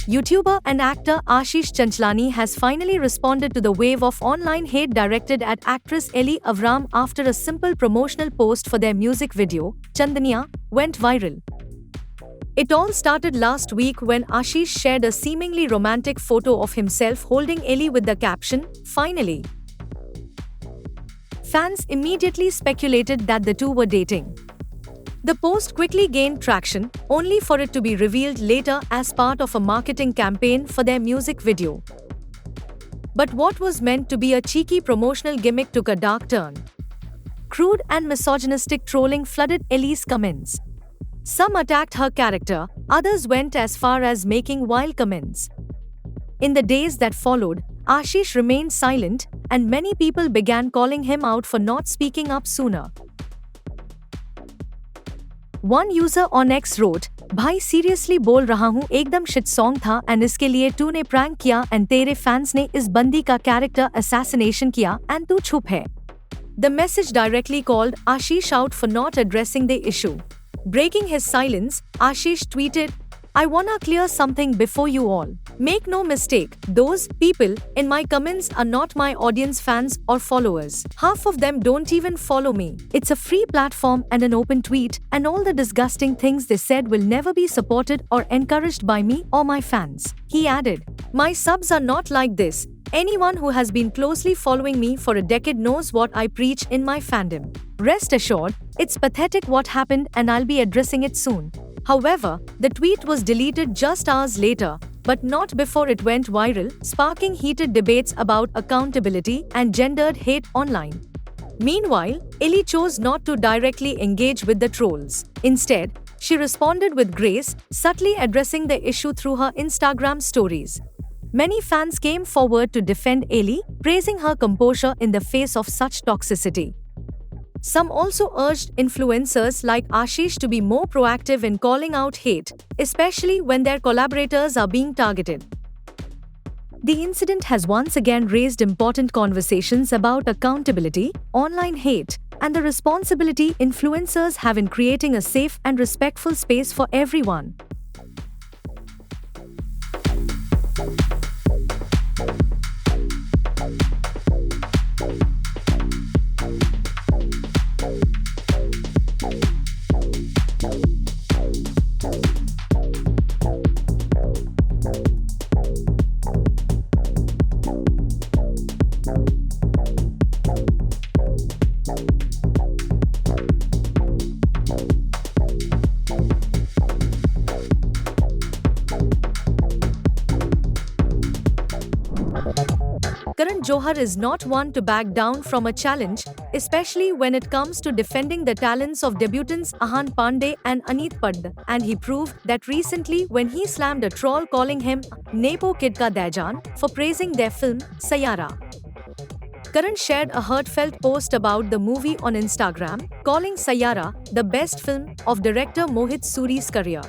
YouTuber and actor Ashish Chanchlani has finally responded to the wave of online hate directed at actress Ellie Avram after a simple promotional post for their music video, Chandaniya, went viral. It all started last week when Ashish shared a seemingly romantic photo of himself holding Ellie with the caption, "Finally." Fans immediately speculated that the two were dating. The post quickly gained traction, only for it to be revealed later as part of a marketing campaign for their music video. But what was meant to be a cheeky promotional gimmick took a dark turn. Crude and misogynistic trolling flooded Ellie's comments. Some attacked her character, others went as far as making wild comments. In the days that followed, Ashish remained silent, and many people began calling him out for not speaking up sooner. One user on X wrote, "भाई seriously बोल रहा हूँ एकदम shit song था and इसके लिए तूने prank किया and तेरे fans ने इस बंदी का character assassination किया and तू चुप है." The message directly called Ashish out for not addressing the issue. Breaking his silence, Ashish tweeted, "I wanna clear something before you all. Make no mistake, those people in my comments are not my audience fans or followers. Half of them don't even follow me. It's a free platform and an open tweet, and all the disgusting things they said will never be supported or encouraged by me or my fans." He added, "My subs are not like this. Anyone who has been closely following me for a decade knows what I preach in my fandom. Rest assured, it's pathetic what happened and I'll be addressing it soon." However, the tweet was deleted just hours later, but not before it went viral, sparking heated debates about accountability and gendered hate online. Meanwhile, Ellie chose not to directly engage with the trolls. Instead, she responded with grace, subtly addressing the issue through her Instagram stories. Many fans came forward to defend Ellie, praising her composure in the face of such toxicity. Some also urged influencers like Ashish to be more proactive in calling out hate, especially when their collaborators are being targeted. The incident has once again raised important conversations about accountability, online hate, and the responsibility influencers have in creating a safe and respectful space for everyone. Karan Johar is not one to back down from a challenge, especially when it comes to defending the talents of debutants Ahan Pandey and Aneet Pad, and he proved that recently when he slammed a troll calling him Nepo Kid Ka Dajan for praising their film Sayyara. Karan shared a heartfelt post about the movie on Instagram, calling Sayyara the best film of director Mohit Suri's career.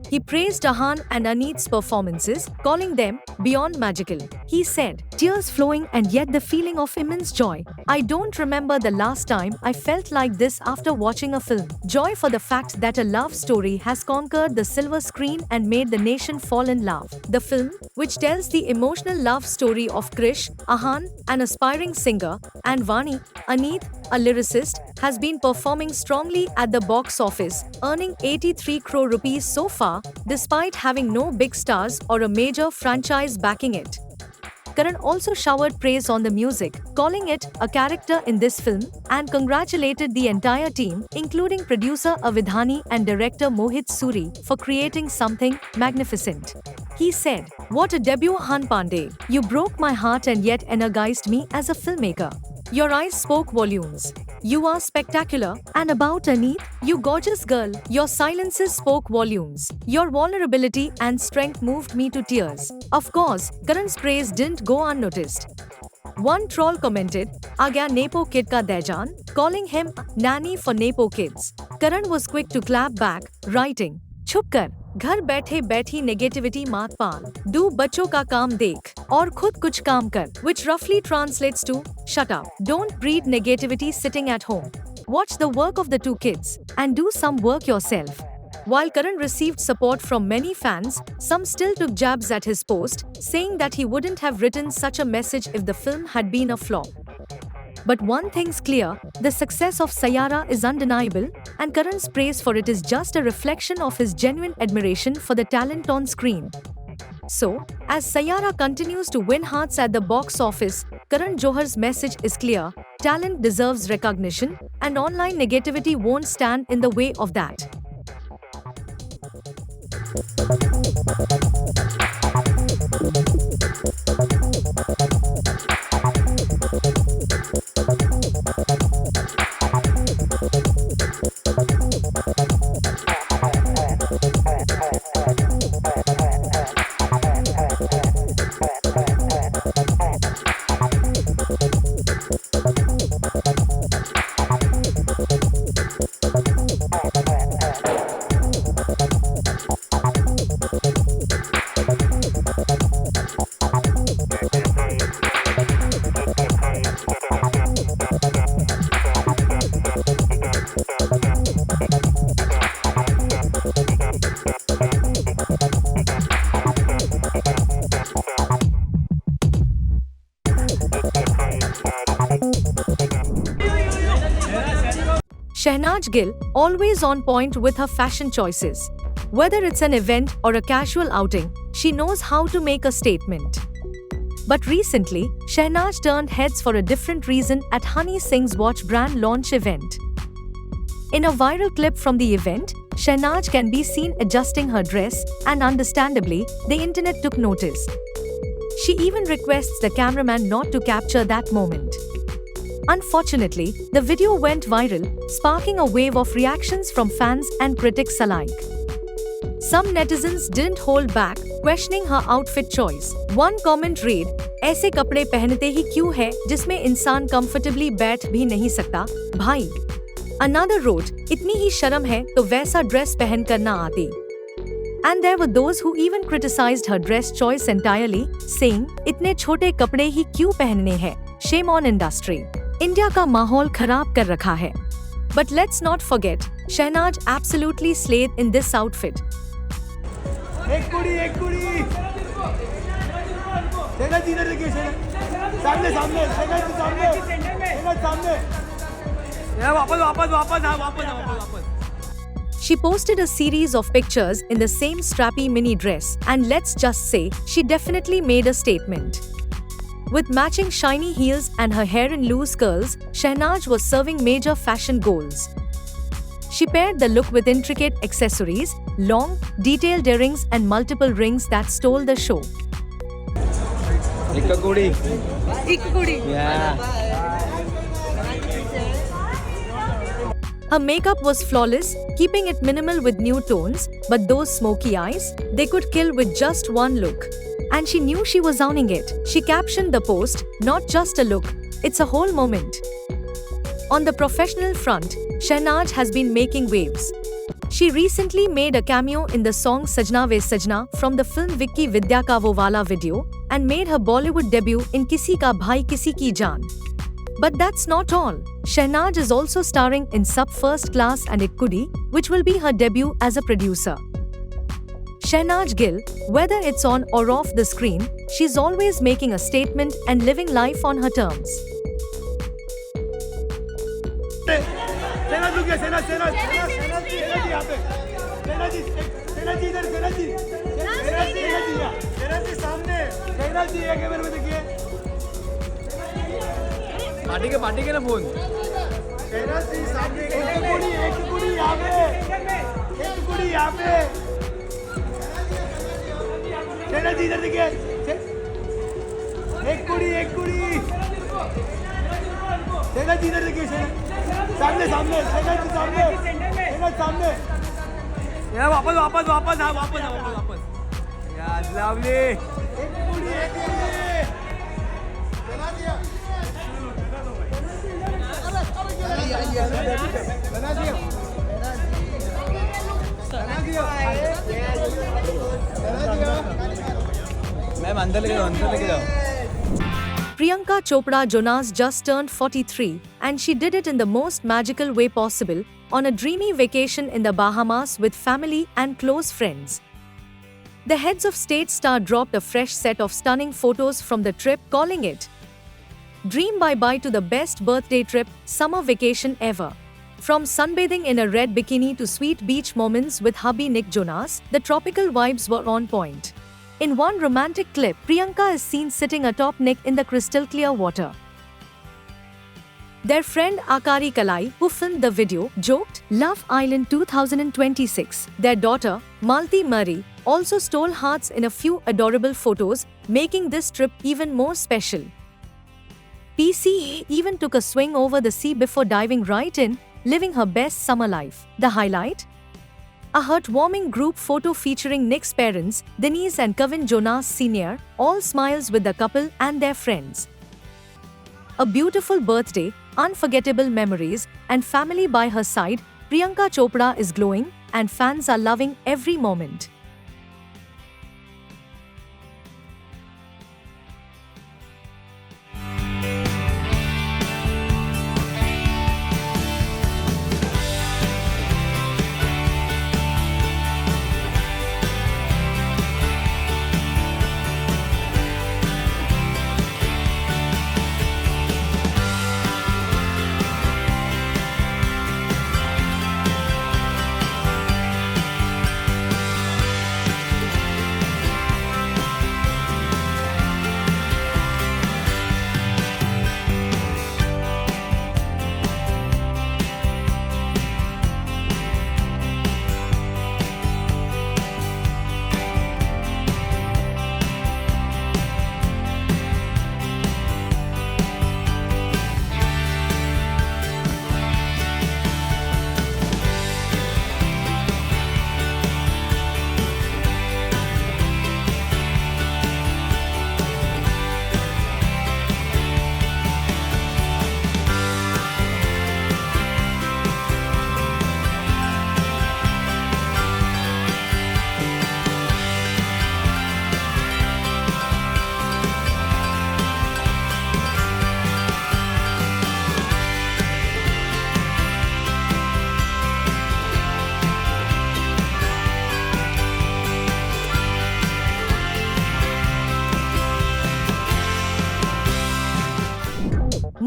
He praised Ahan and Aneet's performances, calling them beyond magical. He said, "Tears flowing and yet the feeling of immense joy. I don't remember the last time I felt like this after watching a film. Joy for the fact that a love story has conquered the silver screen and made the nation fall in love." The film, which tells the emotional love story of Krish, Ahan, an aspiring singer, and Vani, Aneet, a lyricist, has been performing strongly at the box office, earning 83 crore rupees so far, despite having no big stars or a major franchise backing it. Karan also showered praise on the music, calling it a character in this film, and congratulated the entire team, including producer Avidhani and director Mohit Suri, for creating something magnificent. He said, "What a debut, Ahan Pandey. You broke my heart and yet energized me as a filmmaker. Your eyes spoke volumes. You are spectacular, and about Aneet, you gorgeous girl, your silences spoke volumes. Your vulnerability and strength moved me to tears." Of course, Karan's praise didn't go unnoticed. One troll commented, "Aa gaya Nepo Kid Ka Dajan," calling him nanny for Nepo kids. Karan was quick to clap back, writing, "Chup kar, घर बैठे बैठी negativity मात पाल, दू बच्चों का काम देख और खुद कुछ काम कर," which roughly translates to, "Shut up, don't breed negativity sitting at home. Watch the work of the two kids and do some work yourself." While Karan received support from many fans, some still took jabs at his post, saying that he wouldn't have written such a message if the film had been a flop. But one thing's clear, the success of Saiyara is undeniable, and Karan's praise for it is just a reflection of his genuine admiration for the talent on screen. So, as Saiyara continues to win hearts at the box office, Karan Johar's message is clear: talent deserves recognition, and online negativity won't stand in the way of that. Shehnaz Gill, always on point with her fashion choices. Whether it's an event or a casual outing, she knows how to make a statement. But recently, Shehnaz turned heads for a different reason at Honey Singh's watch brand launch event. In a viral clip from the event, Shehnaz can be seen adjusting her dress, and understandably, the internet took notice. She even requests the cameraman not to capture that moment. Unfortunately, the video went viral, sparking a wave of reactions from fans and critics alike. Some netizens didn't hold back, questioning her outfit choice. One comment read, "ऐसे कपड़े पहनते ही क्यों है जिसमें इंसान comfortably बैठ भी नहीं सकता, भाई?" Another wrote, "इतनी ही शर्म है तो वैसा ड्रेस पहन कर ना आती." And there were those who even criticized her dress choice entirely, saying, "इतने छोटे कपड़े ही क्यों पहनने हैं? Shame on industry." इंडिया का माहौल खराब कर रखा है. But let's not forget, Shehnaz absolutely slayed in this outfit. एक कुड़ी शेहनाज इधर देखिए, सामने यार, वापस. She posted a series of pictures in the same strappy mini dress, and let's just say, she definitely made a statement. With matching shiny heels and her hair in loose curls, Shehnaz was serving major fashion goals. She paired the look with intricate accessories, long, detailed earrings and multiple rings that stole the show. एक कुड़ी. Yeah. Her makeup was flawless, keeping it minimal with new tones, but those smoky eyes, they could kill with just one look. And she knew she was owning it. She captioned the post, "Not just a look, it's a whole moment." On the professional front, Shehnaz has been making waves. She recently made a cameo in the song Sajna Ve Sajna from the film Vicky Vidya Ka Wo Wala video, and made her Bollywood debut in Kisi Ka Bhai Kisi Ki Jaan. But that's not all. Shehnaz is also starring in Sab First Class and Ek Kudi, which will be her debut as a producer. Shehnaz Gill, whether it's on or off the screen, she's always making a statement and living life on her terms. Party के ना phone. एक कुड़ी यहाँ पे. शेहनाज इधर देखिए, एक कुड़ी. शेहनाज इधर देखिए, सामने. शेहनाज सामने. यार, वापस. यार, लवली. एक कुड़ी. बना दिया. मैम अंदर लेके जाओ. Priyanka Chopra Jonas just turned 43, and she did it in the most magical way possible, on a dreamy vacation in the Bahamas with family and close friends. The heads of state star dropped a fresh set of stunning photos from the trip, calling it "Dream bye-bye to the best birthday trip, summer vacation ever." From sunbathing in a red bikini to sweet beach moments with hubby Nick Jonas, the tropical vibes were on point. In one romantic clip, Priyanka is seen sitting atop Nick in the crystal clear water. Their friend Akari Kalai, who filmed the video, joked, "Love Island 2026. Their daughter, Malti Murray, also stole hearts in a few adorable photos, making this trip even more special. PCE even took a swing over the sea before diving right in, living her best summer life. The highlight? A heartwarming group photo featuring Nick's parents, Denise and Kevin Jonas Sr., all smiles with the couple and their friends. A beautiful birthday, unforgettable memories, and family by her side, Priyanka Chopra is glowing, and fans are loving every moment.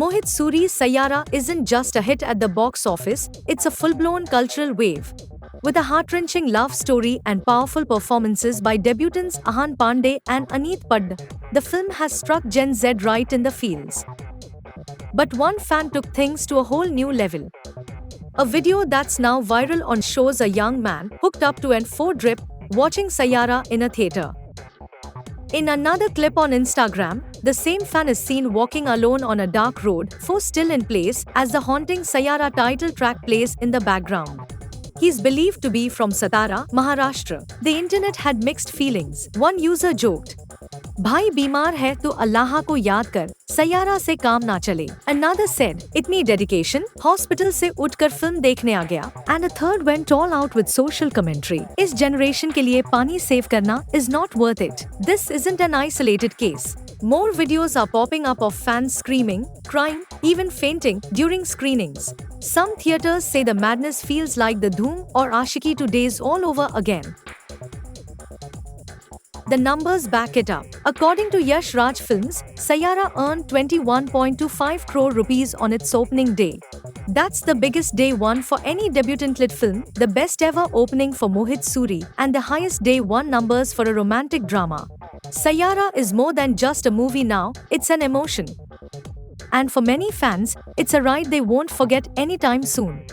Mohit Suri's Sayyara isn't just a hit at the box office, it's a full-blown cultural wave. With a heart-wrenching love story and powerful performances by debutants Ahan Pandey and Aneet Padd, the film has struck Gen Z right in the feels. But one fan took things to a whole new level. A video that's now viral on shows a young man hooked up to an 4-drip watching Sayyara in a theatre. In another clip on Instagram, the same fan is seen walking alone on a dark road, still in place, as the haunting Sayyara title track plays in the background. He's believed to be from Satara, Maharashtra. The internet had mixed feelings. One user joked, "Bhai बीमार है तो अल्लाह को याद कर, सैयारा से काम ना चले." Another said, "इतनी dedication, hospital से उठकर फिल्म देखने आ गया." And a third went all out with social commentary. इस generation के लिए पानी सेव करना is not worth it. This isn't an isolated case. More videos are popping up of fans screaming, crying, even fainting during screenings. Some theaters say the madness feels like the Dhoom or Ashiki 2 days all over again. The numbers back it up. According to Yash Raj Films, Sayyara earned 21.25 crore rupees on its opening day. That's the biggest day one for any debutant lit film, the best ever opening for Mohit Suri, and the highest day one numbers for a romantic drama. Sayyara is more than just a movie now, it's an emotion. And for many fans, it's a ride they won't forget anytime soon.